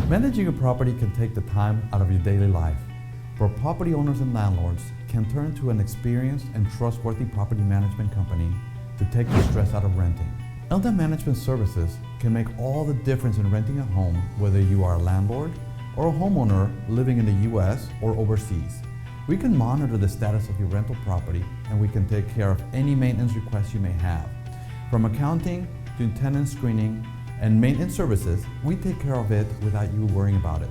Managing a property can take the time out of your daily life, but property owners and landlords can turn to an experienced and trustworthy property management company to take the stress out of renting. ELDA Management Services can make all the difference in renting a home, whether you are a landlord or a homeowner living in the US or overseas. We can monitor the status of your rental property, and we can take care of any maintenance requests you may have. From accounting to tenant screening and maintenance services, we take care of it without you worrying about it.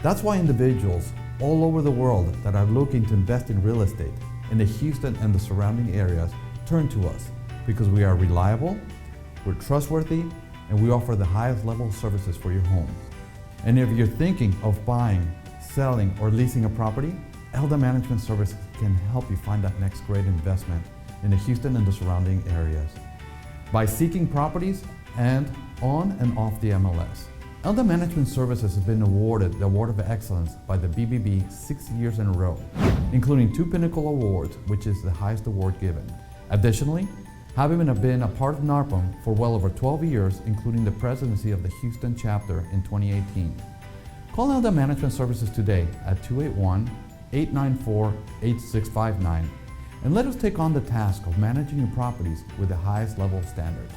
That's why individuals all over the world that are looking to invest in real estate in the Houston and the surrounding areas turn to us, because we are reliable, we're trustworthy, and we offer the highest level of services for your home. And if you're thinking of buying, selling, or leasing a property, ELDA Management Services can help you find that next great investment in the Houston and the surrounding areas by seeking properties and on and off the MLS. ELDA Management Services has been awarded the Award of Excellence by the BBB 6 years in a row, including 2 Pinnacle Awards, which is the highest award given. Additionally, having been a part of NARPM for well over 12 years, including the presidency of the Houston chapter in 2018. Call ELDA Management Services today at 281-894-8659 and let us take on the task of managing your properties with the highest level of standards.